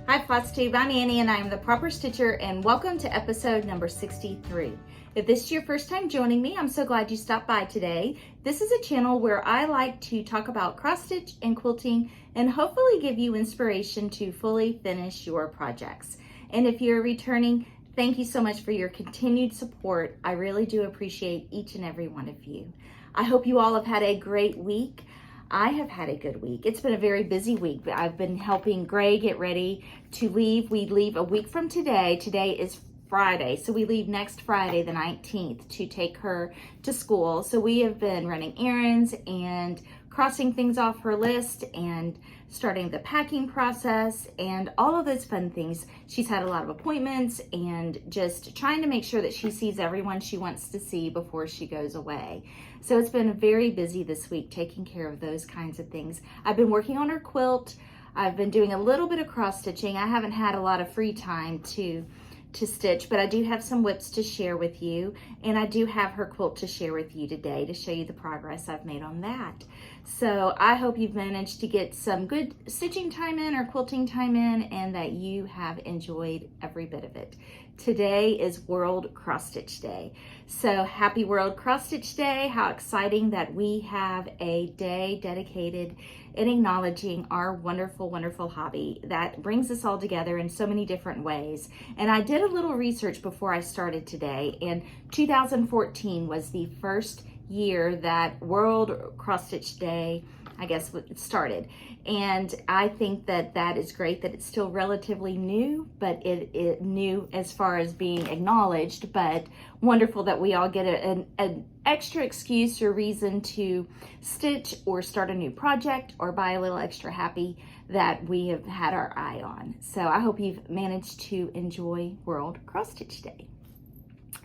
Hi FlossTube, I'm Annie and I am the Proper Stitcher, and welcome to episode number 63. If this is your first time joining me, I'm so glad you stopped by today. This is a channel where I like to talk about cross stitch and quilting and hopefully give you inspiration to fully finish your projects. And if you're returning, thank you so much for your continued support. I really do appreciate each and every one of you. I hope you all have had a great week. I have had a good week. It's been a very busy week. I've been helping Gray get ready to leave. We leave a week from today. Today is Friday, so we leave next Friday, the 19th, to take her to school. So we have been running errands and crossing things off her list and starting the packing process and all of those fun things. She's had a lot of appointments and just trying to make sure that she sees everyone she wants to see before she goes away. So it's been very busy this week taking care of those kinds of things. I've been working on her quilt. I've been doing a little bit of cross stitching. I haven't had a lot of free time to stitch, but I do have some whips to share with you, and I do have her quilt to share with you today to show you the progress I've made on that. So I hope you've managed to get some good stitching time in or quilting time in, and that you have enjoyed every bit of it. Today is World Cross Stitch Day. So happy World Cross Stitch Day. How exciting that we have a day dedicated in acknowledging our wonderful, wonderful hobby that brings us all together in so many different ways. And I did a little research before I started today, and 2014 was the first year that World Cross Stitch Day, I guess, started. And I think that that is great that it's still relatively new, but it new as far as being acknowledged, but wonderful that we all get an extra excuse or reason to stitch or start a new project or buy a little extra happy that we have had our eye on. So I hope you've managed to enjoy World Cross Stitch Day.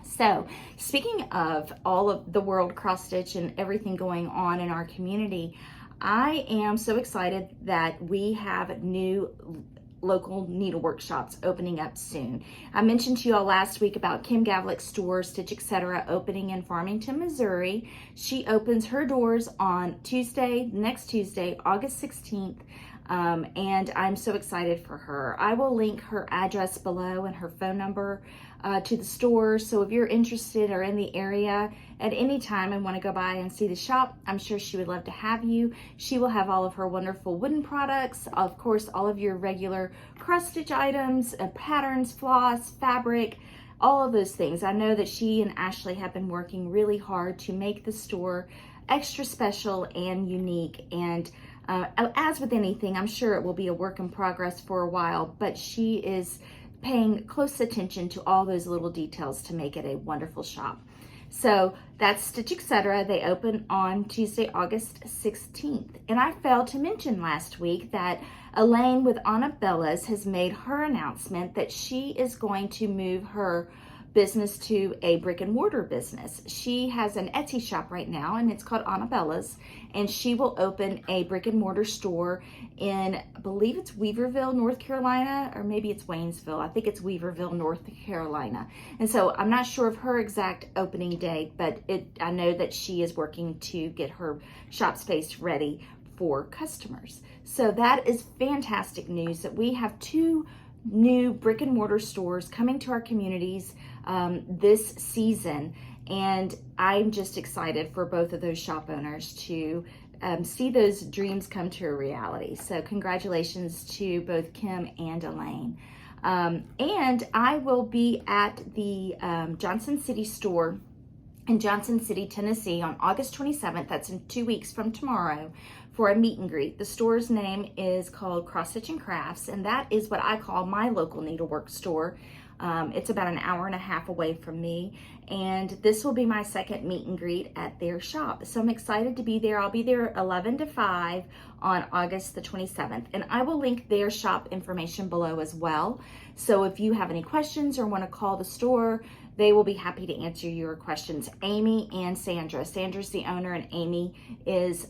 So speaking of all of the World Cross Stitch and everything going on in our community, I am so excited that we have new local needlework shops opening up soon. I mentioned to you all last week about Kim Gavlick's store, Stitch Etc., opening in Farmington, Missouri. She opens her doors on next Tuesday, August 16th. And I'm so excited for her. I will link her address below and her phone number to the store. So if you're interested or in the area at any time and want to go by and see the shop, I'm sure she would love to have you. She will have all of her wonderful wooden products, of course, all of your regular cross stitch items, patterns, floss, fabric, all of those things. I know that she and Ashley have been working really hard to make the store extra special and unique, and as with anything, I'm sure it will be a work in progress for a while, but she is paying close attention to all those little details to make it a wonderful shop. So that's Stitch Etc. They open on Tuesday, August 16th. And I failed to mention last week that Elaine with Annabella's has made her announcement that she is going to move her business to a brick and mortar business. She has an Etsy shop right now, and it's called Annabella's, and she will open a brick and mortar store in, I believe it's Weaverville, North Carolina, or maybe it's Waynesville. I think it's Weaverville, North Carolina. And so I'm not sure of her exact opening date, but I know that she is working to get her shop space ready for customers. So that is fantastic news that we have two new brick and mortar stores coming to our communities this season, and I'm just excited for both of those shop owners to see those dreams come to a reality. So congratulations to both Kim and Elaine. And I will be at the Johnson City store in Johnson City, Tennessee on August 27th. That's in 2 weeks from tomorrow, for a meet and greet. The store's name is called Cross Stitch and Crafts, and that is what I call my local needlework store. It's about an hour and a half away from me, and this will be my second meet and greet at their shop. So I'm excited to be there. I'll be there 11 to 5 on August the 27th, and I will link their shop information below as well. So if you have any questions or want to call the store, they will be happy to answer your questions. Amy and Sandra. Sandra's the owner, and Amy is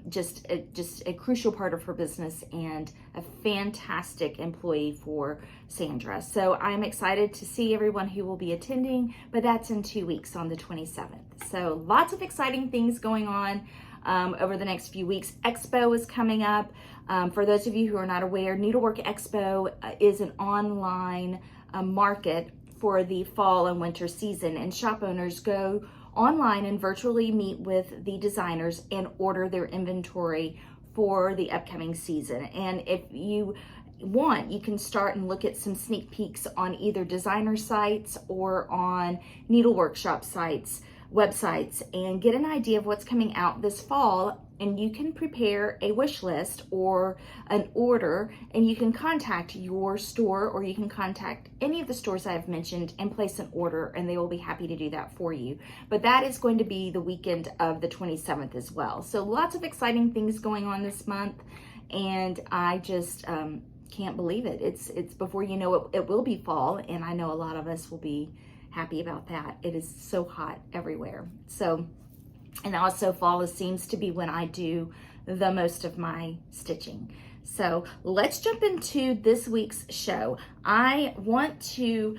just a crucial part of her business and a fantastic employee for Sandra. So I'm excited to see everyone who will be attending, but that's in 2 weeks on the 27th. So lots of exciting things going on. over the next few weeks. Expo is coming up. For those of you who are not aware, Needlework Expo is an online market for the fall and winter season, and shop owners go online and virtually meet with the designers and order their inventory for the upcoming season. And if you want, you can start and look at some sneak peeks on either designer sites or on needlework shop sites, websites, and get an idea of what's coming out this fall. And you can prepare a wish list or an order, and you can contact your store, or you can contact any of the stores I've mentioned and place an order, and they will be happy to do that for you. But that is going to be the weekend of the 27th as well. So lots of exciting things going on this month, and I just can't believe it. It's before you know it, it will be fall, and I know a lot of us will be happy about that. It is so hot everywhere. So, and also fall seems to be when I do the most of my stitching. So let's jump into this week's show. I want to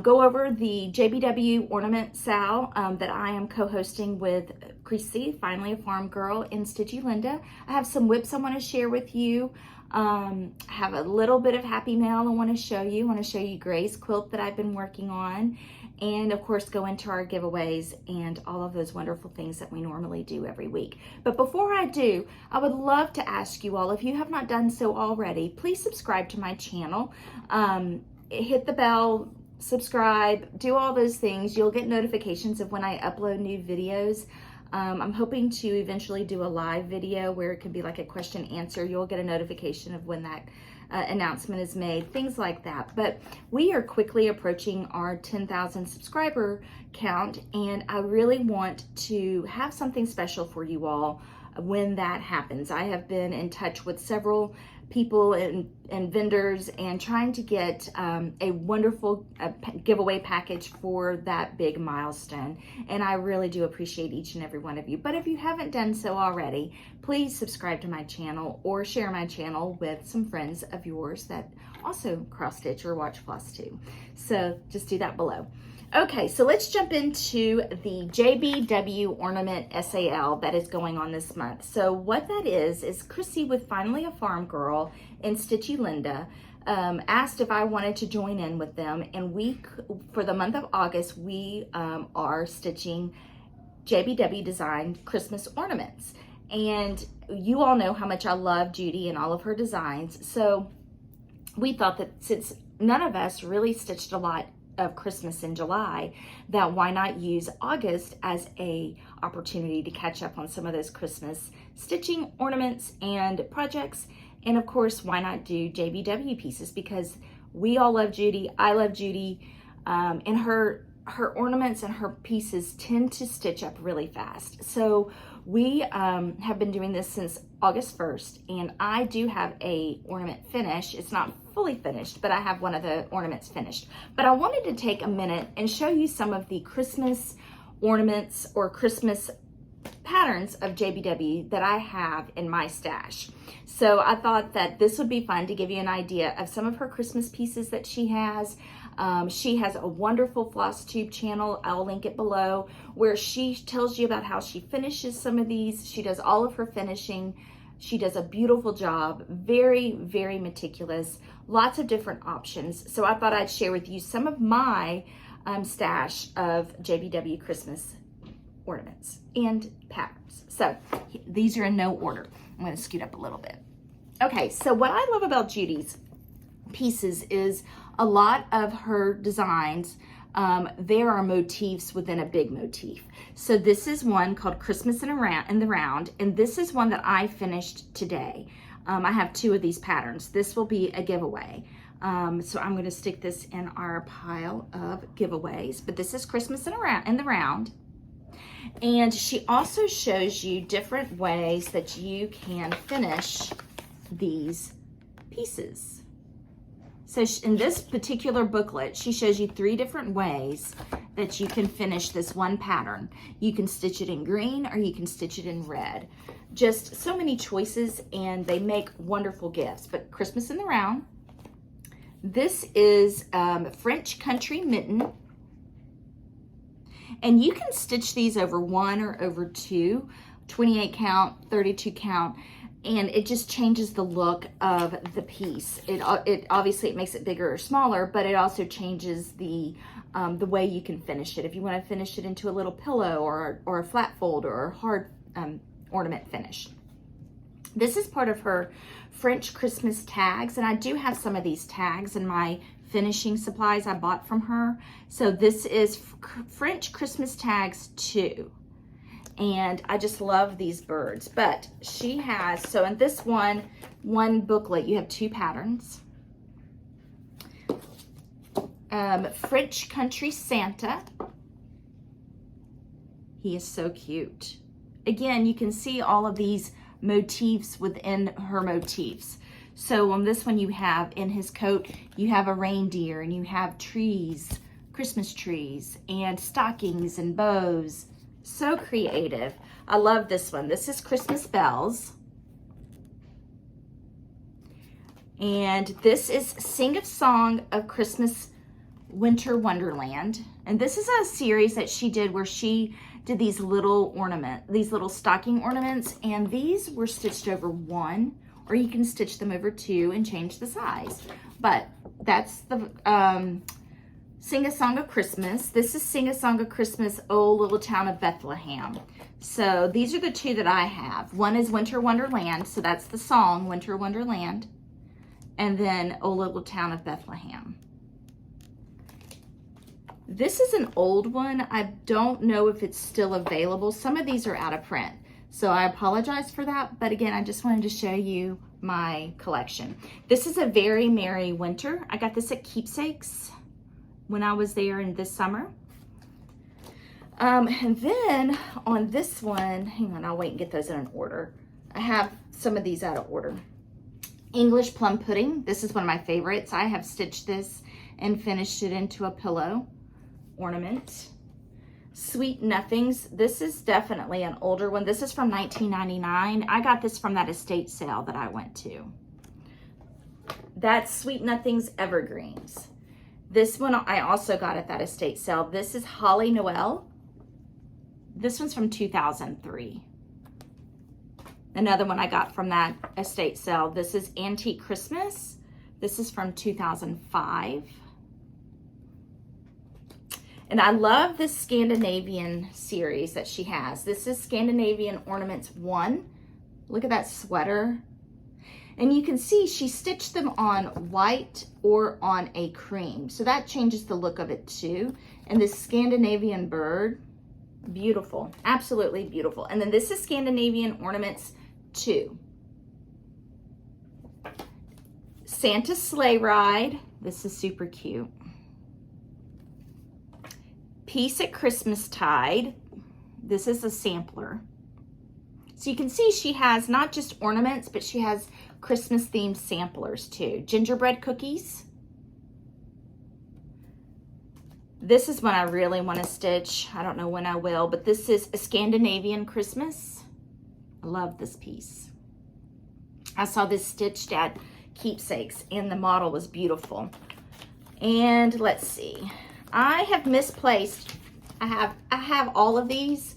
go over the JBW Ornament SAL that I am co-hosting with Chrissy, finally a farm girl, and stitchylinda. I have some whips I want to share with you. I have a little bit of happy mail I want to show you. I want to show you Gray's quilt that I've been working on. And of course, go into our giveaways and all of those wonderful things that we normally do every week. But before I do, I would love to ask you all, if you have not done so already, please subscribe to my channel. Hit the bell, subscribe, do all those things. You'll get notifications of when I upload new videos. I'm hoping to eventually do a live video where it could be like a question answer. You'll get a notification of when that announcement is made, things like that. But we are quickly approaching our 10,000 subscriber count, and I really want to have something special for you all when that happens. I have been in touch with several people and vendors and trying to get a wonderful giveaway package for that big milestone. And I really do appreciate each and every one of you. But if you haven't done so already, please subscribe to my channel or share my channel with some friends of yours that also cross stitch or watch FlossTube. So just do that below. Okay, so let's jump into the JBW Ornament SAL that is going on this month. So what that is Chrissy with Finally a Farm Girl and stitchylinda asked if I wanted to join in with them, and for the month of August, we are stitching JBW Designs Christmas Ornaments. And you all know how much I love Judy and all of her designs, so we thought that since none of us really stitched a lot of Christmas in July, that why not use August as a opportunity to catch up on some of those Christmas stitching ornaments and projects. And of course, why not do JBW pieces, because we all love Judy. I love Judy, and her ornaments and her pieces tend to stitch up really fast. So we have been doing this since August 1st, and I do have a ornament finish. It's not fully finished, but I have one of the ornaments finished. But I wanted to take a minute and show you some of the Christmas ornaments or Christmas patterns of JBW that I have in my stash. So I thought that this would be fun to give you an idea of some of her Christmas pieces that she has. She has a wonderful FlossTube channel, I'll link it below, where she tells you about how she finishes some of these. She does all of her finishing. She does a beautiful job, very, very meticulous, lots of different options. So I thought I'd share with you some of my stash of JBW Christmas ornaments and patterns. So these are in no order. I'm going to scoot up a little bit. Okay, so what I love about Judy's pieces is a lot of her designs, there are motifs within a big motif. So this is one called Christmas in the Round, and this is one that I finished today. I have two of these patterns. This will be a giveaway. So I'm going to stick this in our pile of giveaways, but this is Christmas in the Round. And she also shows you different ways that you can finish these pieces. So in this particular booklet, she shows you 3 different ways that you can finish this one pattern. You can stitch it in green or you can stitch it in red. Just so many choices, and they make wonderful gifts. But Christmas in the Round, this is French Country Mitten. And you can stitch these over 1 or over 2 28 count, 32 count, and it just changes the look of the piece. It obviously it makes it bigger or smaller, but it also changes the way you can finish it. If you want to finish it into a little pillow or a flat fold or a hard ornament finish. This is part of her French Christmas tags, and I do have some of these tags in my finishing supplies I bought from her. So this is French Christmas tags 2. And I just love these birds. But she has, so in this one booklet, you have 2 patterns. French Country Santa. He is so cute. Again, you can see all of these motifs within her motifs. So on this one, you have in his coat, you have a reindeer, and you have trees, Christmas trees, and stockings and bows. So creative. I love this one. This is Christmas bells. And this is Sing a Song of Christmas Winter Wonderland. And this is a series that she did where she did these little stocking ornaments, and these were stitched over 1, or you can stitch them over 2 and change the size. But that's the Sing a Song of Christmas. This is Sing a Song of Christmas, Oh Little Town of Bethlehem. So these are the 2 that I have. One is Winter Wonderland, so that's the song, Winter Wonderland. And then Oh Little Town of Bethlehem. This is an old one. I don't know if it's still available. Some of these are out of print, so I apologize for that. But again, I just wanted to show you my collection. This is a Very Merry Winter. I got this at Keepsakes when I was there in this summer. And then on this one, hang on, I'll wait and get those in an order. I have some of these out of order. English Plum Pudding. This is one of my favorites. I have stitched this and finished it into a pillow ornament. Sweet Nothings. This is definitely an older one. This is from 1999. I got this from that estate sale that I went to. That's Sweet Nothings Evergreens. This one I also got at that estate sale. This is Holly Noel. This one's from 2003. Another one I got from that estate sale. This is Antique Christmas. This is from 2005. And I love this Scandinavian series that she has. This is Scandinavian Ornaments 1. Look at that sweater. And you can see she stitched them on white or on a cream. So that changes the look of it too. And this Scandinavian bird, beautiful, absolutely beautiful. And then this is Scandinavian Ornaments 2. Santa Sleigh Ride. This is super cute. Peace at Christmastide. This is a sampler. So you can see she has not just ornaments, but she has Christmas themed samplers too. Gingerbread cookies. This is one I really want to stitch. I don't know when I will, but this is a Scandinavian Christmas. I love this piece. I saw this stitched at Keepsakes and the model was beautiful. And let's see. I have misplaced, I have all of these,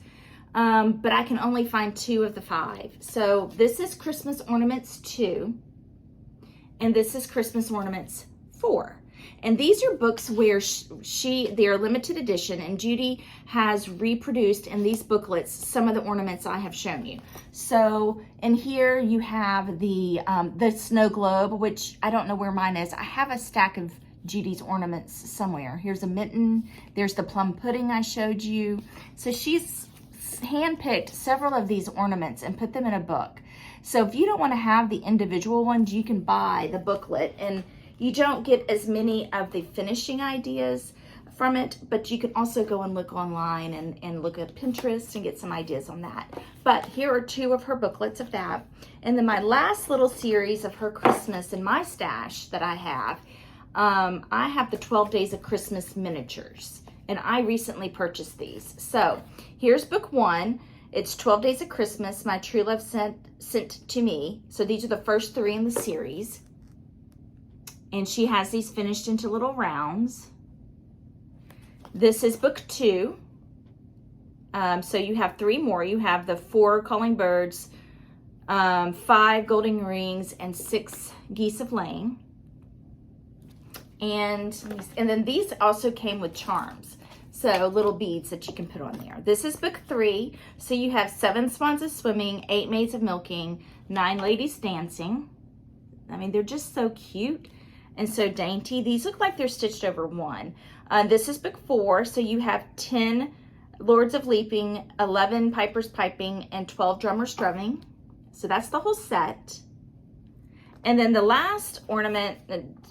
but I can only find 2 of the 5. So this is Christmas Ornaments 2, and this is Christmas Ornaments 4. And these are books where they are limited edition, and Judy has reproduced in these booklets some of the ornaments I have shown you. So in here you have the snow globe, which I don't know where mine is. I have a stack of Judys ornaments somewhere. Here's a mitten. There's the plum pudding I showed you. So she's handpicked several of these ornaments and put them in a book. So if you don't want to have the individual ones, you can buy the booklet, and you don't get as many of the finishing ideas from it, but you can also go and look online and look at Pinterest and get some ideas on that. But here are 2 of her booklets of that. And then my last little series of her Christmas in my stash that I have the 12 Days of Christmas miniatures, and I recently purchased these. So here's book 1. It's 12 Days of Christmas, My True Love sent to me. So these are the first 3 in the series. And she has these finished into little rounds. This is book 2. So you have 3 more. You have the 4 calling birds, 5 golden rings, and 6 geese of laying. And then these also came with charms. So little beads that you can put on there. This is book 3. So you have 7 swans of swimming, 8 maids of milking, 9 ladies dancing. I mean, they're just so cute and so dainty. These look like they're stitched over one. This is book 4. So you have 10 lords of leaping, 11 pipers piping, and 12 drummers drumming. So that's the whole set. And then the last ornament,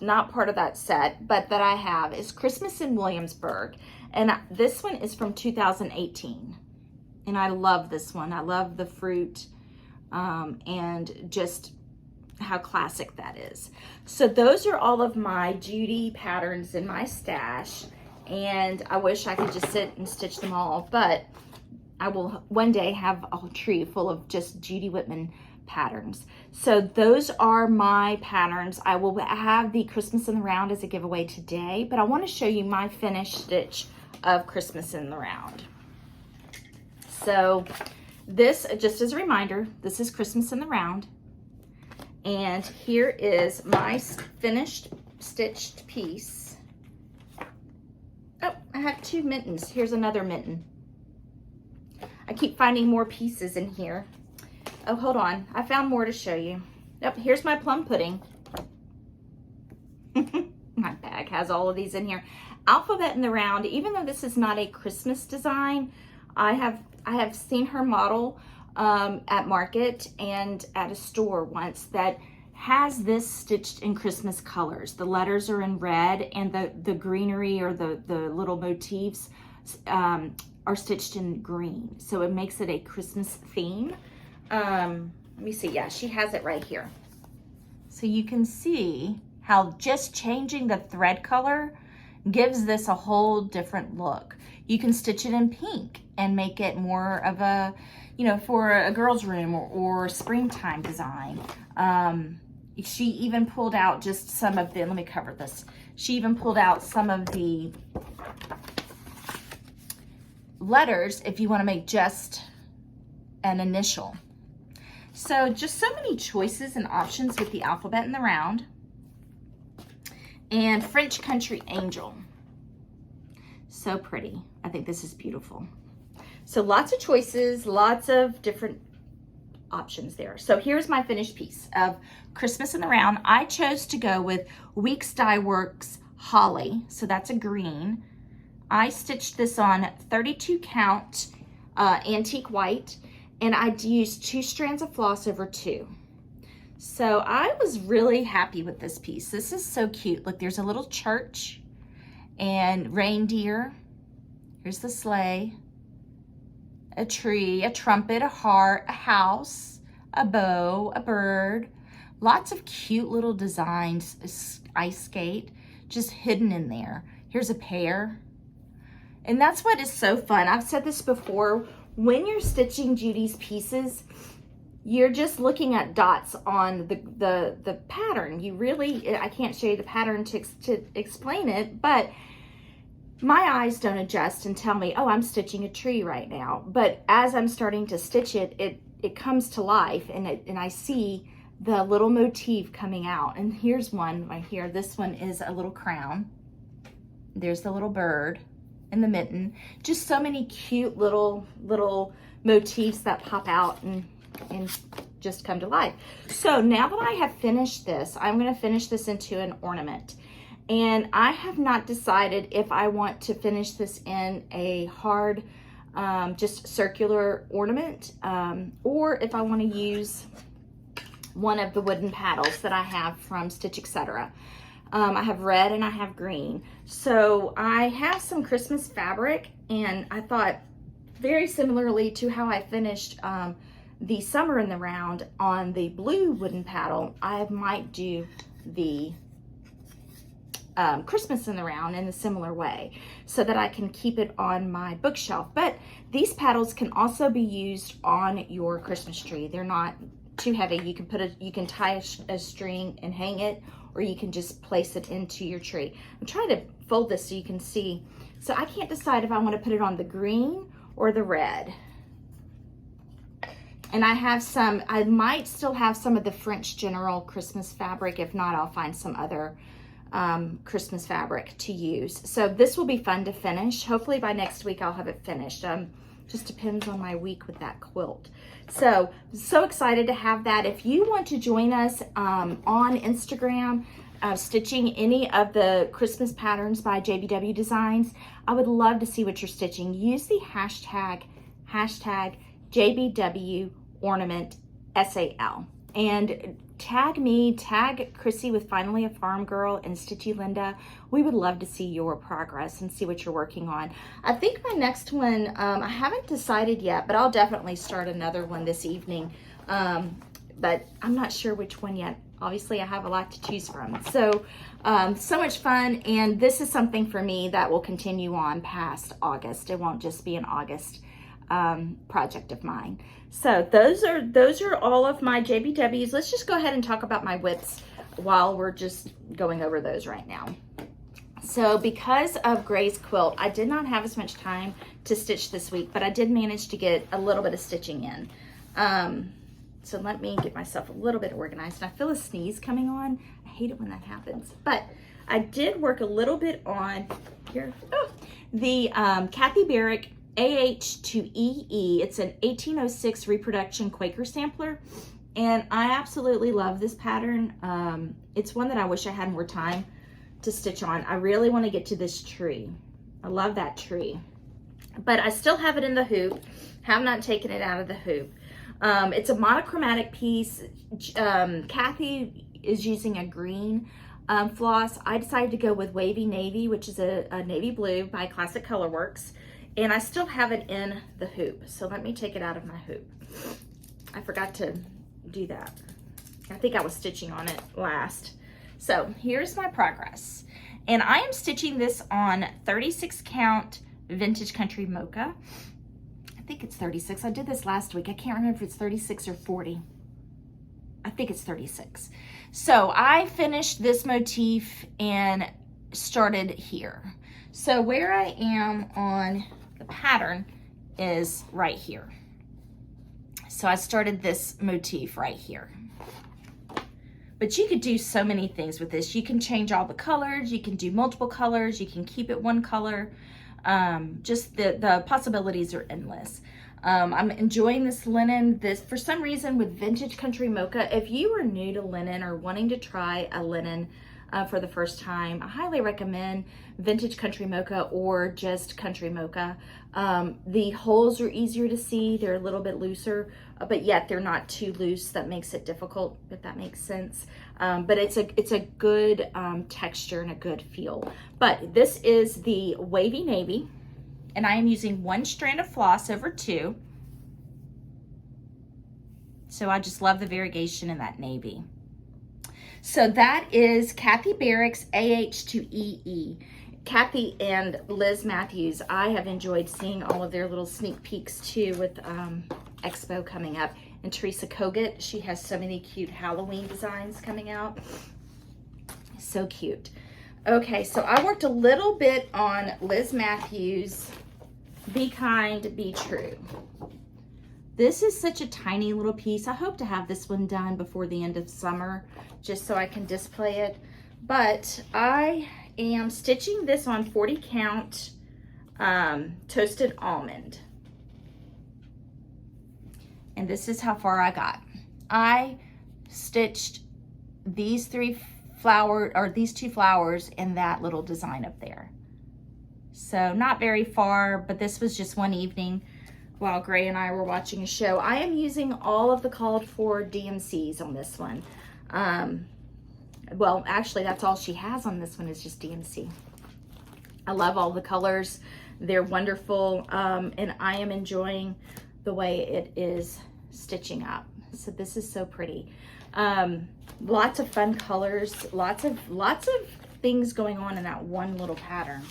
not part of that set, but that I have is Christmas in Williamsburg. And this one is from 2018. And I love this one. I love the fruit and just how classic that is. So those are all of my Judy patterns in my stash. And I wish I could just sit and stitch them all, but I will one day have a whole tree full of just Judy Whitman patterns. So those are my patterns. I will have the Christmas in the Round as a giveaway today, but I want to show you my finished stitch of Christmas in the Round. So this, just as a reminder, this is Christmas in the Round. And here is my finished stitched piece. Oh, I have 2 mittens. Here's another mitten. I keep finding more pieces in here. Oh, hold on. I found more to show you. Yep, here's my plum pudding. My bag has all of these in here. Alphabet in the Round, even though this is not a Christmas design, I have seen her model at market and at a store once that has this stitched in Christmas colors. The letters are in red and the greenery or the little motifs are stitched in green. So it makes it a Christmas theme. Let me see. Yeah, she has it right here. So you can see how just changing the thread color gives this a whole different look. You can stitch it in pink and make it more of a, you know, for a girl's room or springtime design. She even pulled out just some of the, let me cover this. She even pulled out some of the letters if you want to make just an initial. So just so many choices and options with the Alphabet in the Round. And French Country Angel. So pretty. I think this is beautiful. So lots of choices, lots of different options there. So here's my finished piece of Christmas in the Round. I chose to go with Weeks Dye Works Holly. So that's a green. I stitched this on 32 count antique white, and I used 2 strands of floss over 2. So I was really happy with this piece. This is so cute. Look, there's a little church and reindeer. Here's the sleigh, a tree, a trumpet, a heart, a house, a bow, a bird. Lots of cute little designs, ice skate, just hidden in there. Here's a pear. And that's what is so fun. I've said this before. When you're stitching Judy's pieces, you're just looking at dots on the pattern. You really, I can't show you the pattern to explain it, but my eyes don't adjust and tell me, oh, I'm stitching a tree right now. But as I'm starting to stitch it, it comes to life, and I see the little motif coming out. And here's one right here. This one is a little crown. There's the little bird and the mitten. Just so many cute little motifs that pop out and just come to life. So now that I have finished this, I'm going to finish this into an ornament. And I have not decided if I want to finish this in a hard, just circular ornament, or if I want to use one of the wooden paddles that I have from Stitch Etc. I have red and I have green. So I have some Christmas fabric, and I thought very similarly to how I finished the Summer in the Round on the blue wooden paddle, I might do the Christmas in the Round in a similar way so that I can keep it on my bookshelf. But these paddles can also be used on your Christmas tree. They're not too heavy. You can you can tie a string and hang it, or you can just place it into your tree. I'm trying to fold this so you can see. So I can't decide if I want to put it on the green or the red. And I have some, I might still have some of the French General Christmas fabric. If not, I'll find some other Christmas fabric to use. So this will be fun to finish. Hopefully by next week I'll have it finished. Just depends on my week with that quilt. So excited to have that. If you want to join us on Instagram, stitching any of the Christmas patterns by JBW Designs, I would love to see what you're stitching. Use the hashtag JBW Ornament SAL and tag me, tag Chrissy with Finally a Farm Girl and stitchylinda. We would love to see your progress and see what you're working on. I think my next one, I haven't decided yet, but I'll definitely start another one this evening. But I'm not sure which one yet. Obviously I have a lot to choose from. So much fun, and this is something for me that will continue on past August. It won't just be an August project of mine. So those are all of my JBWs. Let's just go ahead and talk about my whips while we're just going over those right now. So because of Gray's quilt, I did not have as much time to stitch this week, but I did manage to get a little bit of stitching in. So let me get myself a little bit organized. And I feel a sneeze coming on. I hate it when that happens. But I did work a little bit on here. The Kathy Barracks AH2EE. It's an 1806 reproduction Quaker sampler, and I absolutely love this pattern. It's one that I wish I had more time to stitch on. I really want to get to this tree. I love that tree, but I still have it in the hoop. Have not taken it out of the hoop. It's a monochromatic piece. Kathy is using a green floss. I decided to go with Wavy Navy, which is a navy blue by Classic Colorworks. And I still have it in the hoop. So let me take it out of my hoop. I forgot to do that. I think I was stitching on it last. So here's my progress. And I am stitching this on 36 count Vintage Country Mocha. I think it's 36. I did this last week. I can't remember if it's 36 or 40. I think it's 36. So I finished this motif and started here. So where I am on the pattern is right here. So I started this motif right here. But you could do so many things with this. You can change all the colors, you can do multiple colors, you can keep it one color. Just the possibilities are endless. I'm enjoying this linen. This, for some reason, with Vintage Country Mocha, if you are new to linen or wanting to try a linen for the first time, I highly recommend Vintage Country Mocha or just Country Mocha. The holes are easier to see. They're a little bit looser, but yet they're not too loose. That makes it difficult, if that makes sense. But it's a good texture and a good feel. But this is the Wavy Navy, and I am using 1 strand of floss over 2. So I just love the variegation in that navy. So that is Kathy Barracks AH2EE. Kathy and Liz Matthews, I have enjoyed seeing all of their little sneak peeks too with Expo coming up. And Teresa Kogut, she has so many cute Halloween designs coming out. So cute. Okay, so I worked a little bit on Liz Matthews' Be Kind, Be True. This is such a tiny little piece. I hope to have this one done before the end of summer, just so I can display it. But I am stitching this on 40 count toasted almond. And this is how far I got. I stitched these 2 flowers in that little design up there. So not very far, but this was just one evening while Gray and I were watching a show. I am using all of the called for DMCs on this one. Well, actually, that's all she has on this one is just DMC. I love all the colors. They're wonderful, and I am enjoying the way it is stitching up. So this is so pretty. Lots of fun colors, lots of things going on in that one little pattern.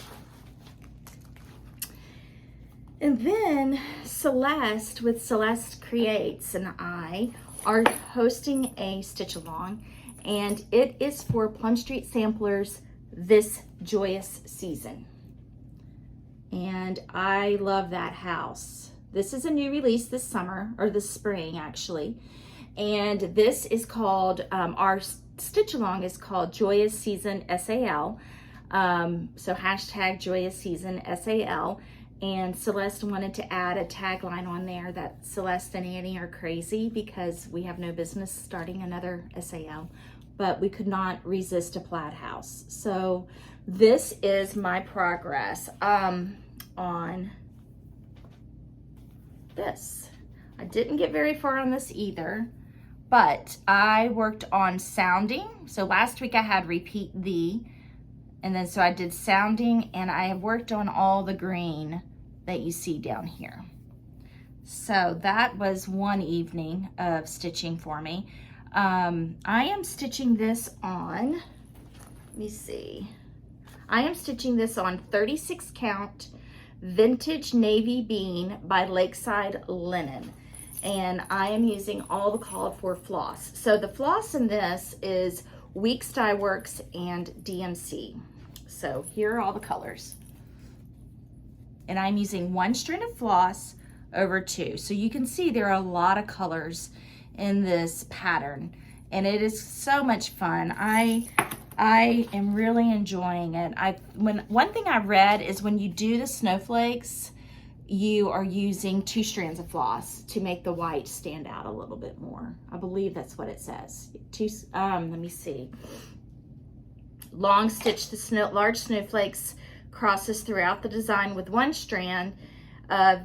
And then Celeste with Celeste Creates and I are hosting a stitch along, and it is for Plum Street Samplers this Joyous season. and I love that house. This is a new release this summer, or this spring actually, and this is called, our stitch along is called Joyous Season SAL. So hashtag Joyous Season SAL. And Celeste wanted to add a tagline on there that Celeste and Annie are crazy because we have no business starting another SAL, but we could not resist a plaid house. So this is my progress on this. I didn't get very far on this either, but I worked on sounding. So last week I had repeat thee, and then so I did sounding, and I worked on all the green that you see down here. So that was one evening of stitching for me. I am stitching this on, let me see. I am stitching this on 36 count vintage navy bean by Lakeside Linen. And I am using all the called for floss. So the floss in this is Weeks Dye Works and DMC. So here are all the colors. And I'm using 1 strand of floss over 2. So you can see there are a lot of colors in this pattern, and it is so much fun. I am really enjoying it. One thing I read is when you do the snowflakes, you are using 2 strands of floss to make the white stand out a little bit more. I believe that's what it says. Let me see. Long stitch the large snowflakes crosses throughout the design with 1 strand of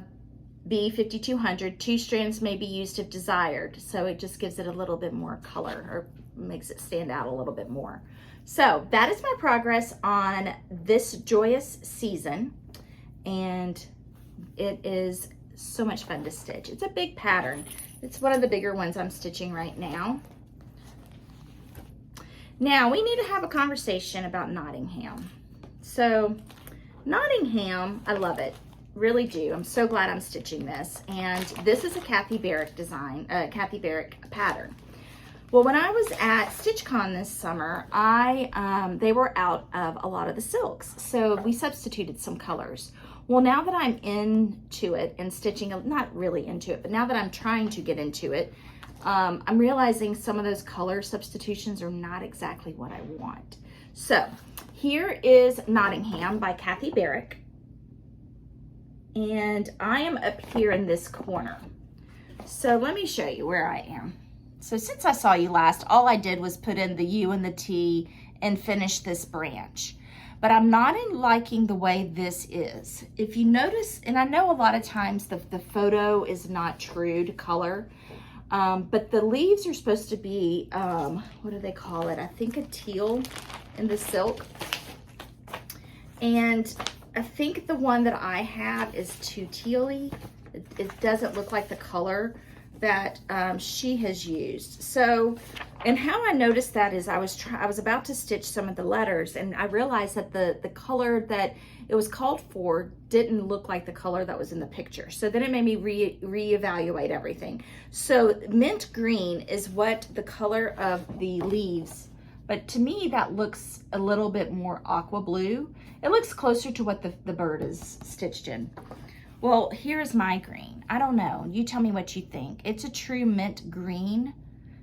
B5200. 2 strands may be used if desired. So it just gives it a little bit more color, or makes it stand out a little bit more. So that is my progress on this Joyous season, and it is so much fun to stitch. It's a big pattern. It's one of the bigger ones I'm stitching right now. Now we need to have a conversation about Nottingham. So Nottingham, I love it, really do. I'm so glad I'm stitching this. And this is a Kathy Barracks design, Kathy Barracks pattern. Well, when I was at StitchCon this summer, they were out of a lot of the silks. So we substituted some colors. Well, now that I'm into it and stitching, not really into it, but now that I'm trying to get into it, I'm realizing some of those color substitutions are not exactly what I want. So here is Nottingham by Kathy Barracks, and I am up here in this corner. So let me show you where I am. So since I saw you last, all I did was put in the U and the T and finish this branch. But I'm not liking the way this is. If you notice, and I know a lot of times the photo is not true to color, but the leaves are supposed to be, what do they call it? I think a teal in the silk. And I think the one that I have is too tealy. It doesn't look like the color that she has used. So, and how I noticed that is I was about to stitch some of the letters, and I realized that the color that it was called for didn't look like the color that was in the picture. So then it made me reevaluate everything. So mint green is what the color of the leaves, but to me that looks a little bit more aqua blue. It looks closer to what the bird is stitched in. Well, here's my green. I don't know. You tell me what you think. It's a true mint green.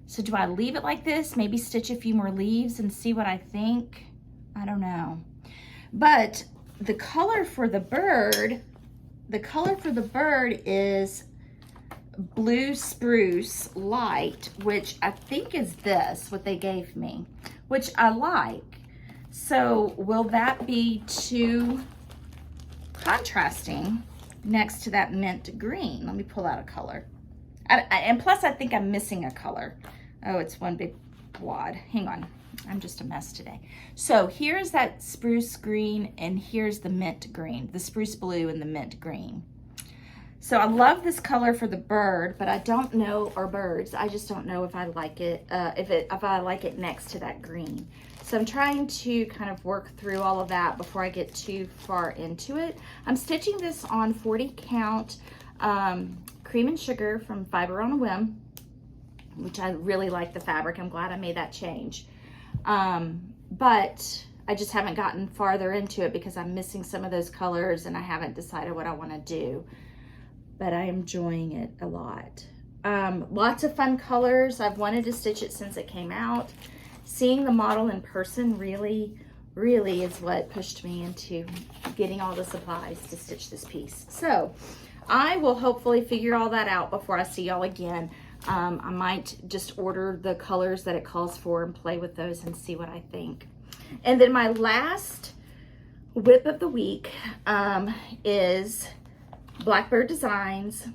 So do I leave it like this? Maybe stitch a few more leaves and see what I think? I don't know. But the color for the bird is blue spruce light, which I think is this, what they gave me, which I like. So will that be too contrasting next to that mint green? Let me pull out a color. And plus I think I'm missing a color. Oh, it's one big wad. Hang on, I'm just a mess today. So here's that spruce green, and here's the mint green, the spruce blue and the mint green. So I love this color for the bird, but I don't know, or birds, I just don't know if I like it, if I like it next to that green. So I'm trying to kind of work through all of that before I get too far into it. I'm stitching this on 40 count Cream and Sugar from Fiber on a Whim, which I really like the fabric. I'm glad I made that change. But I just haven't gotten farther into it because I'm missing some of those colors and I haven't decided what I want to do. But I am enjoying it a lot. Lots of fun colors. I've wanted to stitch it since it came out. Seeing the model in person really is what pushed me into getting all the supplies to stitch this piece. So I will hopefully figure all that out before I see y'all again. I might just order the colors that it calls for and play with those and see what I think. And then my last whip of the week is Blackbird Designs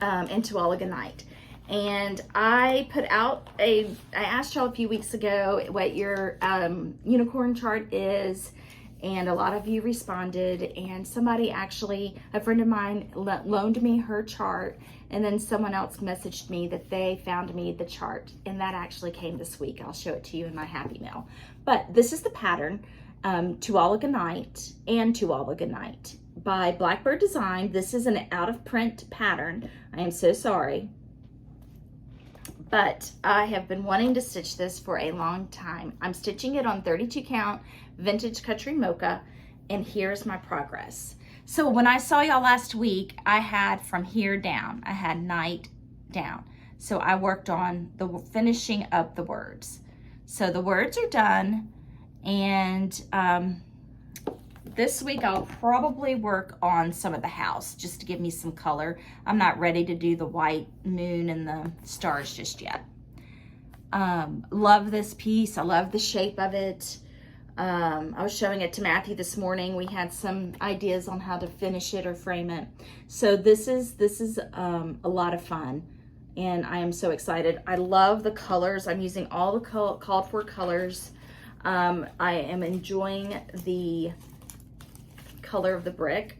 into Night. And I put out I asked y'all a few weeks ago what your unicorn chart is, and a lot of you responded, and somebody actually, a friend of mine loaned me her chart, and then someone else messaged me that they found me the chart, and that actually came this week. I'll show it to you in my happy mail. But this is the pattern, To All a Good Night and To All a Good Night by Blackbird Design. This is an out of print pattern. I am so sorry, but I have been wanting to stitch this for a long time. I'm stitching it on 32 count vintage country mocha, and here's my progress. So when I saw y'all last week, I had from here down, I had night down. So I worked on the finishing up the words. So the words are done, and this week I'll probably work on some of the house just to give me some color. I'm not ready to do the white moon and the stars just yet. Love this piece. I love the shape of it. I was showing it to Matthew this morning. We had some ideas on how to finish it or frame it. So this is a lot of fun, and I am so excited. I love the colors. I'm using all the called for colors. I am enjoying the color of the brick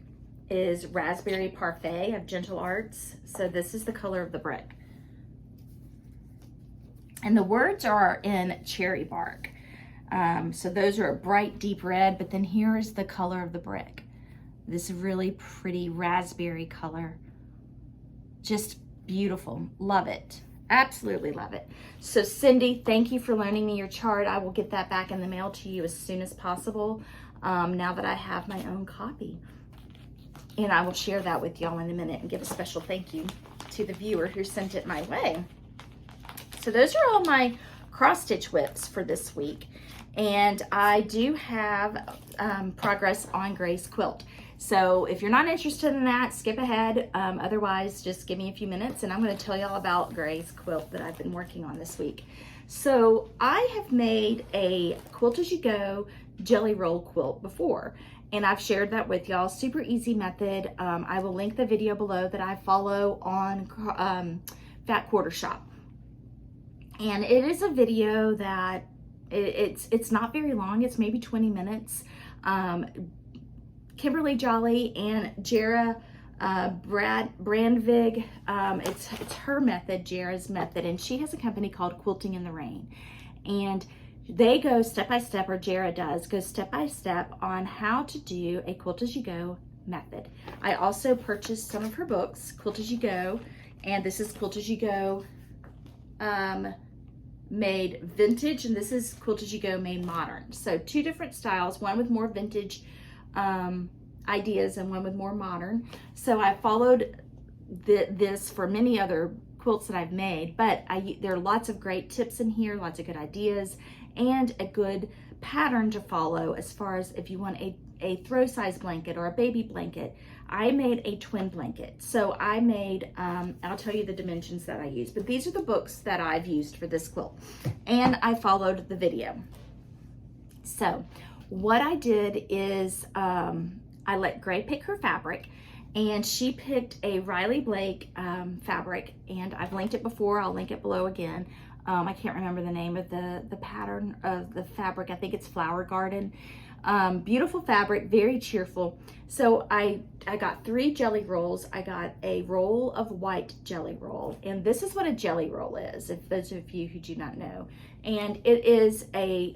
is Raspberry Parfait of Gentle Arts. So this is the color of the brick. And the words are in cherry bark. So those are a bright deep red, but then here is the color of the brick. This really pretty raspberry color. Just beautiful. Love it. Absolutely love it. So Cindy, thank you for loaning me your chart. I will get that back in the mail to you as soon as possible, now that I have my own copy. And I will share that with y'all in a minute and give a special thank you to the viewer who sent it my way. So those are all my cross stitch whips for this week. And I do have progress on Gray's quilt. So if you're not interested in that, skip ahead. Otherwise, just give me a few minutes and I'm going to tell y'all about Gray's quilt that I've been working on this week. So I have made a quilt as you go jelly roll quilt before, and I've shared that with y'all. Super easy method. I will link the video below that I follow on Fat Quarter Shop. And it is a video that it's not very long. It's maybe 20 minutes. Kimberly Jolly and Jara Brandvig, it's her method, Jara's method, and she has a company called Quilting in the Rain. And they go step by step, or Jara does, go step by step on how to do a quilt as you go method. I also purchased some of her books, Quilt as you go, and this is Quilt as you go made vintage, and this is Quilt as you go made modern. So two different styles, one with more vintage ideas and one with more modern. So I followed this for many other quilts that I've made, but there are lots of great tips in here, lots of good ideas, and a good pattern to follow as far as if you want a throw size blanket or a baby blanket. I made a twin blanket. So I made, I'll tell you the dimensions that I use, but these are the books that I've used for this quilt, and I followed the video. So what I did is I let Gray pick her fabric, and she picked a Riley Blake fabric, and I've linked it before. I'll link it below again. I can't remember the name of the pattern of the fabric. I think it's Flower Garden. Beautiful fabric, very cheerful. So I got 3 jelly rolls. I got a roll of white jelly roll, and this is what a jelly roll is, if those of you who do not know. And it is a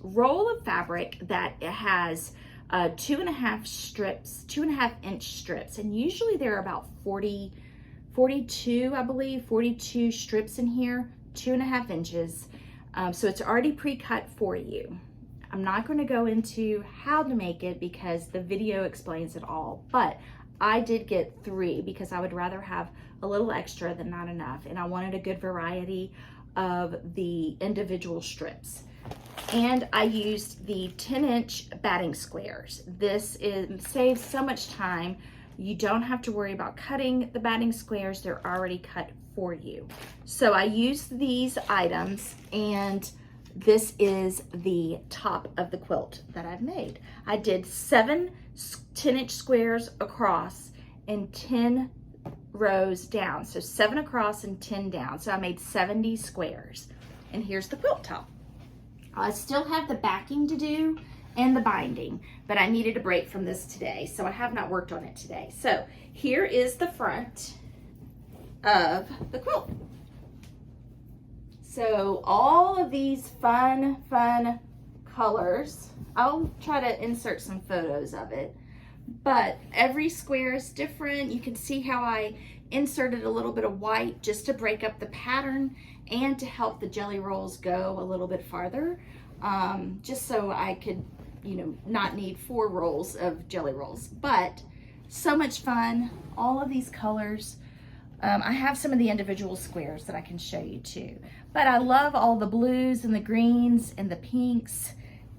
roll of fabric that has 2.5 strips, 2.5 inch strips, and usually there are about 42, I believe, 42 strips in here, 2.5 inches. So it's already pre-cut for you. I'm not going to go into how to make it because the video explains it all, but I did get 3 because I would rather have a little extra than not enough, and I wanted a good variety of the individual strips. And I used the 10-inch batting squares. This saves so much time. You don't have to worry about cutting the batting squares. They're already cut for you. So I used these items, and this is the top of the quilt that I've made. I did 7 10-inch squares across and 10 rows down. So 7 across and 10 down. So I made 70 squares. And here's the quilt top. I still have the backing to do and the binding, but I needed a break from this today, so I have not worked on it today. So here is the front of the quilt. So all of these fun colors, I'll try to insert some photos of it, but every square is different. You can see how I inserted a little bit of white just to break up the pattern and to help the jelly rolls go a little bit farther, just so I could, you know, not need 4 rolls of jelly rolls. But so much fun, all of these colors. I have some of the individual squares that I can show you too, but I love all the blues and the greens and the pinks,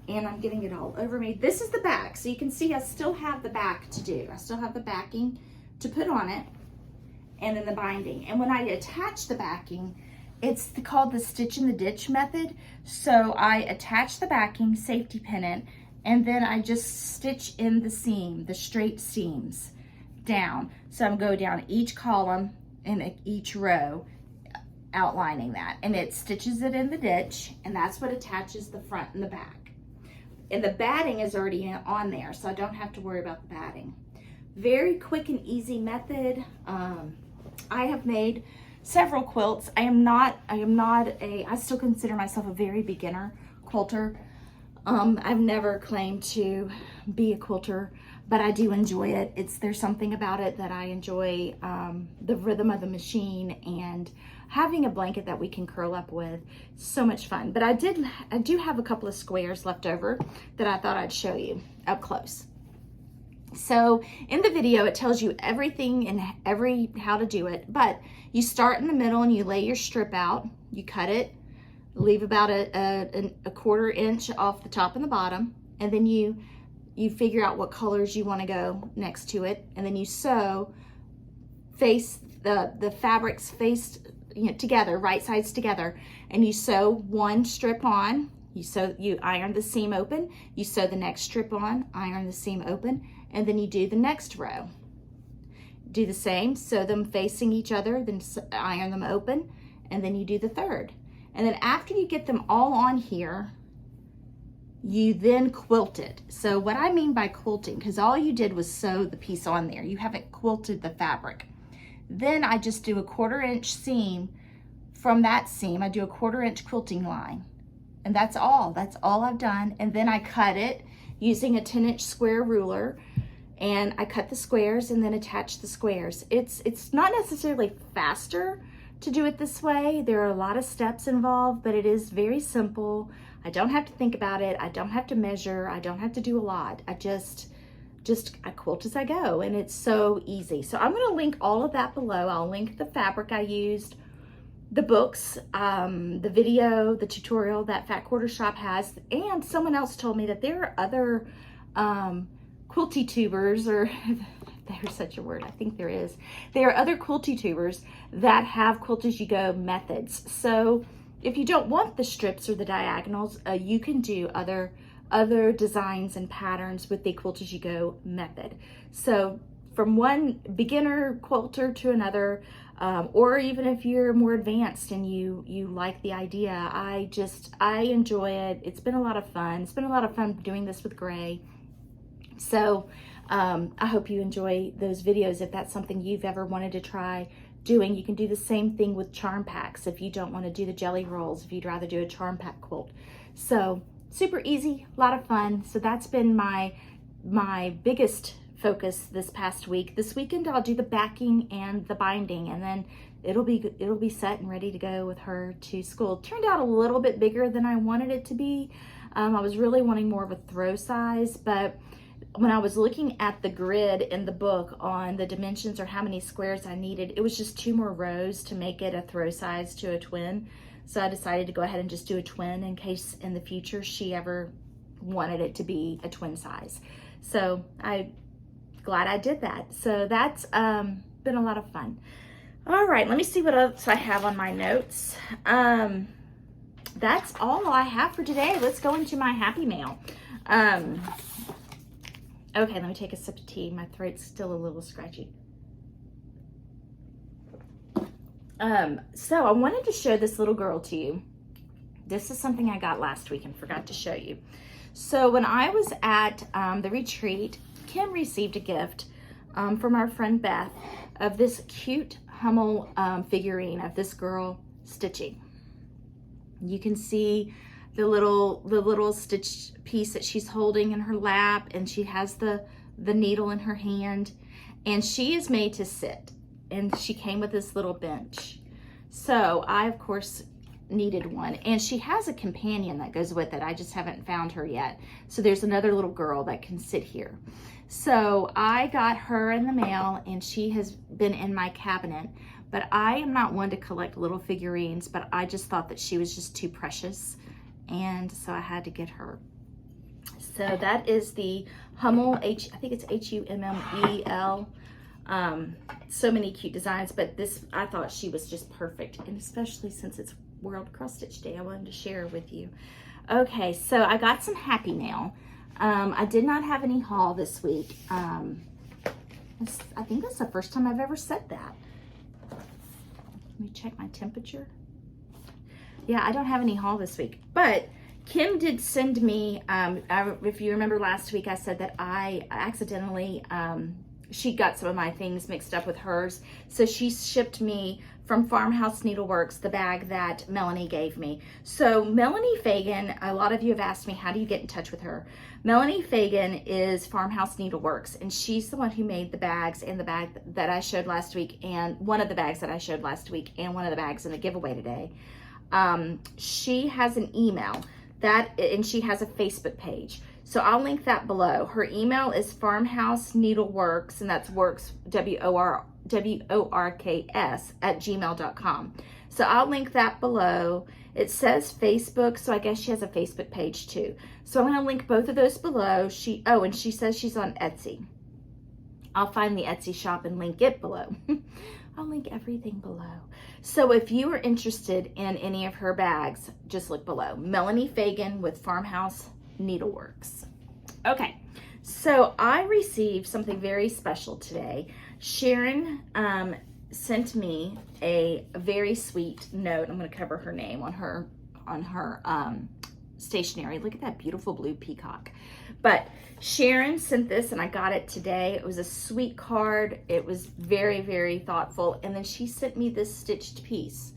and I'm getting it all over me. This is the back, so you can see I still have the back to do. I still have the backing to put on it, and then the binding. And when I attach the backing, it's called the stitch in the ditch method. So I attach the backing, safety pin it, and then I just stitch in the seam, the straight seams down. So I'm going down each column and each row, outlining that. And it stitches it in the ditch, and that's what attaches the front and the back. And the batting is already on there, so I don't have to worry about the batting. Very quick and easy method. I have made several quilts. I still consider myself a very beginner quilter. I've never claimed to be a quilter, but I do enjoy it. There's something about it that I enjoy, the rhythm of the machine and having a blanket that we can curl up with. So much fun. But I do have a couple of squares left over that I thought I'd show you up close. So in the video, it tells you everything and how to do it, but you start in the middle and you lay your strip out, you cut it, leave about a 1/4 inch off the top and the bottom, and then you figure out what colors you want to go next to it, and then you sew the fabrics faced, you know, together, right sides together, and you sew one strip on, you iron the seam open, you sew the next strip on, iron the seam open, and then you do the next row. Do the same, sew them facing each other, then iron them open, and then you do the third. And then after you get them all on here, you then quilt it. So what I mean by quilting, because all you did was sew the piece on there, you haven't quilted the fabric. Then I just do a 1/4 inch seam. From that seam, I do a 1/4 inch quilting line. And that's all I've done. And then I cut it using a 10-inch square ruler, and I cut the squares and then attach the squares. It's not necessarily faster to do it this way. There are a lot of steps involved, but it is very simple. I don't have to think about it. I don't have to measure. I don't have to do a lot. I quilt as I go, and it's so easy. So I'm gonna link all of that below. I'll link the fabric I used, the books, the video, the tutorial that Fat Quarter Shop has, and someone else told me that there are other quilty tubers, or there's such a word, I think there is. There are other quilty tubers that have quilt as you go methods. So if you don't want the strips or the diagonals, you can do other designs and patterns with the quilt as you go method. So from one beginner quilter to another, or even if you're more advanced and you like the idea, I enjoy it. It's been a lot of fun. It's been a lot of fun doing this with Gray. So I hope you enjoy those videos. If that's something you've ever wanted to try doing, you can do the same thing with charm packs if you don't want to do the jelly rolls, if you'd rather do a charm pack quilt. So super easy, a lot of fun. So that's been my biggest focus this past week. This weekend I'll do the backing and the binding, and then it'll be set and ready to go with her to school. It turned out a little bit bigger than I wanted it to be. I was really wanting more of a throw size, but when I was looking at the grid in the book on the dimensions or how many squares I needed, it was just 2 more rows to make it a throw size to a twin. So I decided to go ahead and just do a twin in case in the future she ever wanted it to be a twin size. So I'm glad I did that. So that's been a lot of fun. All right, let me see what else I have on my notes. That's all I have for today. Let's go into my happy mail. Okay, let me take a sip of tea. My throat's still a little scratchy. So I wanted to show this little girl to you. This is something I got last week and forgot to show you. So when I was at the retreat, Kim received a gift from our friend Beth of this cute Hummel figurine of this girl stitching. You can see the little stitch piece that she's holding in her lap, and she has the needle in her hand, and she is made to sit, and she came with this little bench. So I of course needed one, and she has a companion that goes with it. I just haven't found her yet. So there's another little girl that can sit here. So I got her in the mail, and she has been in my cabinet, but I am not one to collect little figurines, but I just thought that she was just too precious, and so I had to get her. So that is the Hummel, I think it's Hummel. So many cute designs, but this, I thought she was just perfect, and especially since it's World Cross Stitch Day, I wanted to share with you. Okay, so I got some happy mail. I did not have any haul this week. I think that's the first time I've ever said that. Let me check my temperature. Yeah, I don't have any haul this week, but Kim did send me, if you remember last week, I said that I accidentally, she got some of my things mixed up with hers. So she shipped me from Farmhouse Needleworks the bag that Melanie gave me. So Melanie Fagan, a lot of you have asked me, how do you get in touch with her? Melanie Fagan is Farmhouse Needleworks, and she's the one who made the bags, and the bag that I showed last week, and one of the bags that I showed last week, and one of the bags in the giveaway today. She has an email and she has a Facebook page. So I'll link that below. Her email is Farmhouse Needleworks, and that's works, W-O-R-K-S @gmail.com. So I'll link that below. It says Facebook, so I guess she has a Facebook page too. So I'm gonna link both of those below. And she says she's on Etsy. I'll find the Etsy shop and link it below. I'll link everything below. So if you are interested in any of her bags, just look below. Melanie Fagan with Farmhouse Needleworks. Okay, so I received something very special today. Sharon sent me a very sweet note. I'm going to cover her name on her stationery. Look at that beautiful blue peacock. But Sharon sent this, and I got it today. It was a sweet card. It was very, very thoughtful. And then she sent me this stitched piece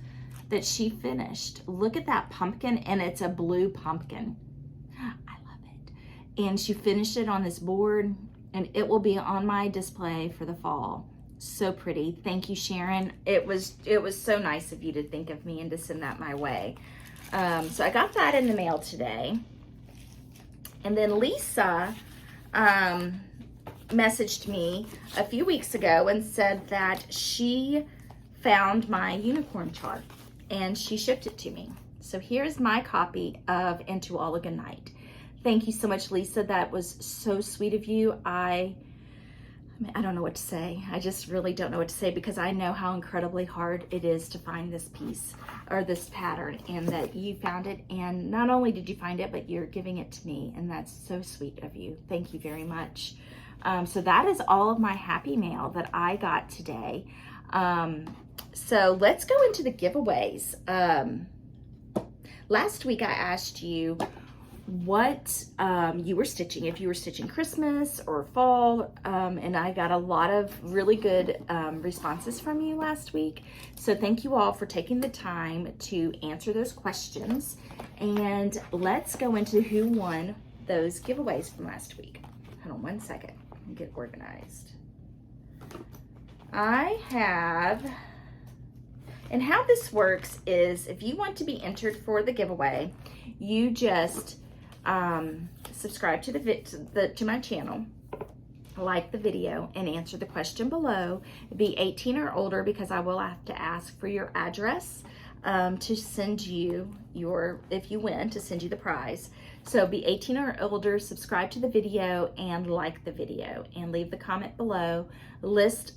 that she finished. Look at that pumpkin, and it's a blue pumpkin. I love it. And she finished it on this board, and it will be on my display for the fall. So pretty. Thank you, Sharon. It was so nice of you to think of me and to send that my way. So I got that in the mail today. And then Lisa messaged me a few weeks ago and said that she found my unicorn chart, and she shipped it to me. So here's my copy of Into All a Good Night. Thank you so much, Lisa. That was so sweet of you. I don't know what to say. I just really don't know what to say, because I know how incredibly hard it is to find this piece or this pattern, and that you found it. And not only did you find it, but you're giving it to me, and that's so sweet of you. Thank you very much. So that is all of my happy mail that I got today. So let's go into the giveaways. Last week I asked you what you were stitching, if you were stitching Christmas or fall, and I got a lot of really good responses from you last week. So thank you all for taking the time to answer those questions, and let's go into who won those giveaways from last week. Hold on one second, let me get organized. I have And how this works is if you want to be entered for the giveaway, you just subscribe to my channel, like the video, and answer the question below. Be 18 or older, because I will have to ask for your address to send you if you win, to send you the prize. So be 18 or older, subscribe to the video, and like the video, and leave the comment below.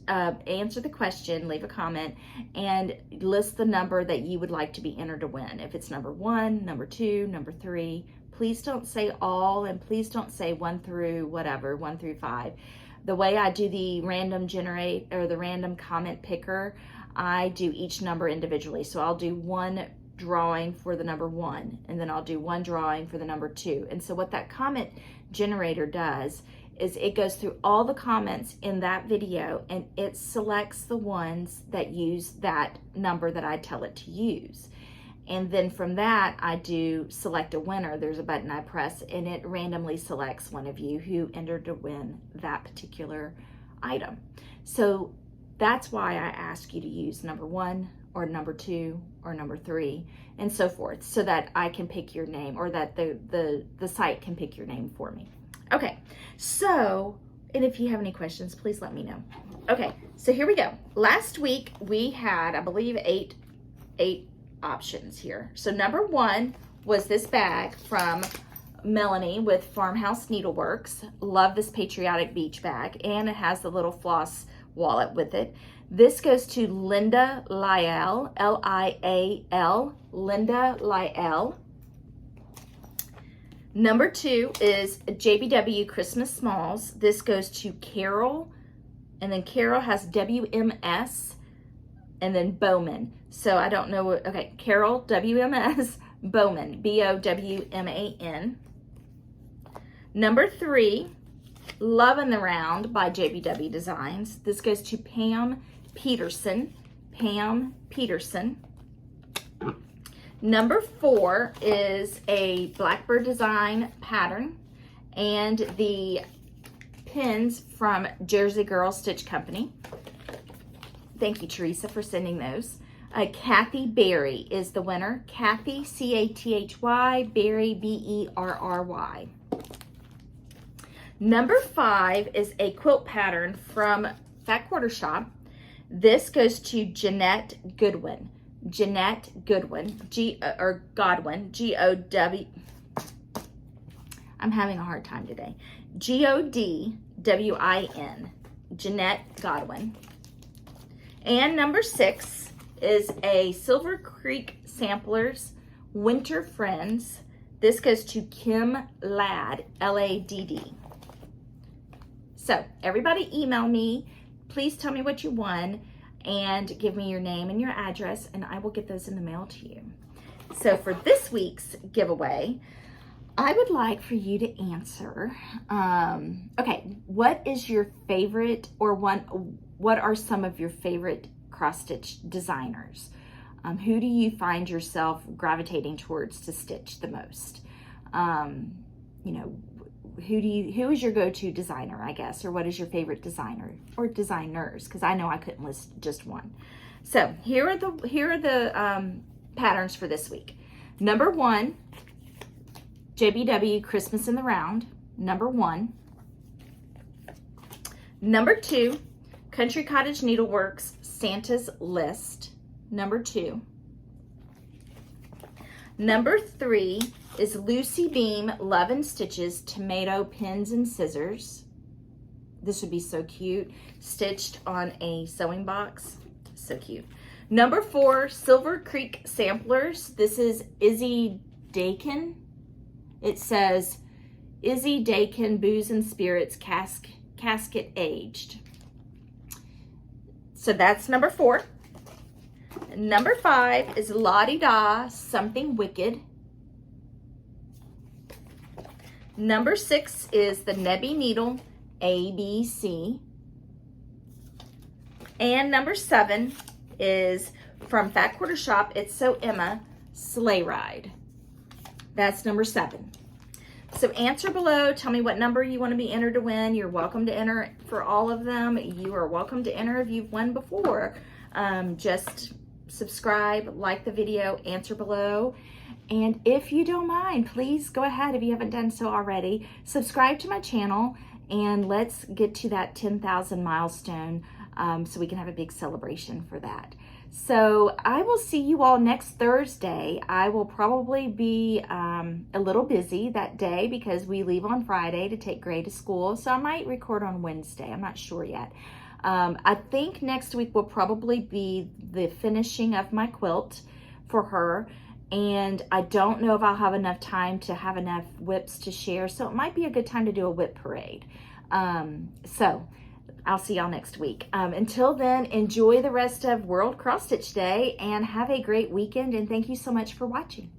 Answer the question, leave a comment, and list the number that you would like to be entered to win. If it's number 1, number 2, number 3, please don't say all, and please don't say 1 through 5. The way I do the random comment picker, I do each number individually. So I'll do one drawing for the number 1, and then I'll do one drawing for the number 2. And so what that comment generator does is it goes through all the comments in that video, and it selects the ones that use that number that I tell it to use. And then from that, I do select a winner. There's a button I press, and it randomly selects one of you who entered to win that particular item. So that's why I ask you to use number 1 or number 2 or number 3 and so forth, so that I can pick your name, or that the site can pick your name for me. Okay, so, and if you have any questions, please let me know. Okay, so here we go. Last week we had, I believe, eight options here. So number 1 was this bag from Melanie with Farmhouse Needleworks. Love this patriotic beach bag, and it has the little floss wallet with it. This goes to Linda Lyell, L-I-A-L, Linda Lyell. Number 2 is JBW Christmas Smalls. This goes to Carol, and then Carol has WMS, and then Bowman. So I don't know, okay, Carol, WMS, Bowman, B-O-W-M-A-N. Number 3, Lovin' the Round by JBW Designs. This goes to Pam Peterson, Pam Peterson. Number 4 is a Blackbird Design pattern, and the pins from Jersey Girl Stitch Company. Thank you, Teresa, for sending those. Kathy Berry is the winner. Kathy, C-A-T-H-Y, Berry, B-E-R-R-Y. Number 5 is a quilt pattern from Fat Quarter Shop. This goes to Jeanette Goodwin. Jeanette Goodwin, Godwin, G-O-W. I'm having a hard time today. G-O-D-W-I-N, Jeanette Godwin. And number 6 is a Silver Creek Samplers Winter Friends. This goes to Kim Ladd, L-A-D-D. So everybody email me. Please tell me what you won and give me your name and your address, and I will get those in the mail to you. So for this week's giveaway, I would like for you to answer, okay, what is your favorite, or what are some of your favorite cross-stitch designers? Who do you find yourself gravitating towards to stitch the most? You know, who is your go-to designer, I guess, or what is your favorite designer or designers? Because I know I couldn't list just one. So here are the patterns for this week. Number 1, JBW Christmas in the Round, number 1. Number 2, Country Cottage Needleworks Santa's List, number 2. Number 3 is Lucy Beam Love and Stitches Tomato Pins and Scissors. This would be so cute, stitched on a sewing box. So cute. Number 4, Silver Creek Samplers. This is Izzy Dakin. It says Izzy Dakin Booze and Spirits Casket Aged. So that's number 4. Number 5 is Lottie Da Something Wicked. Number 6 is the Nebby Needle ABC. And number 7 is from Fat Quarter Shop, It's So Emma, Sleigh Ride. That's number 7. So answer below, tell me what number you want to be entered to win. You're welcome to enter for all of them. You are welcome to enter if you've won before. Just subscribe, like the video, answer below. And if you don't mind, please go ahead, if you haven't done so already, subscribe to my channel, and let's get to that 10,000 milestone so we can have a big celebration for that. So I will see you all next Thursday. I will probably be a little busy that day because we leave on Friday to take Gray to school. So I might record on Wednesday. I'm not sure yet. I think next week will probably be the finishing of my quilt for her. And I don't know if I'll have enough time to have enough whips to share. So it might be a good time to do a whip parade. So I'll see y'all next week. Until then, enjoy the rest of World Cross Stitch Day and have a great weekend. And thank you so much for watching.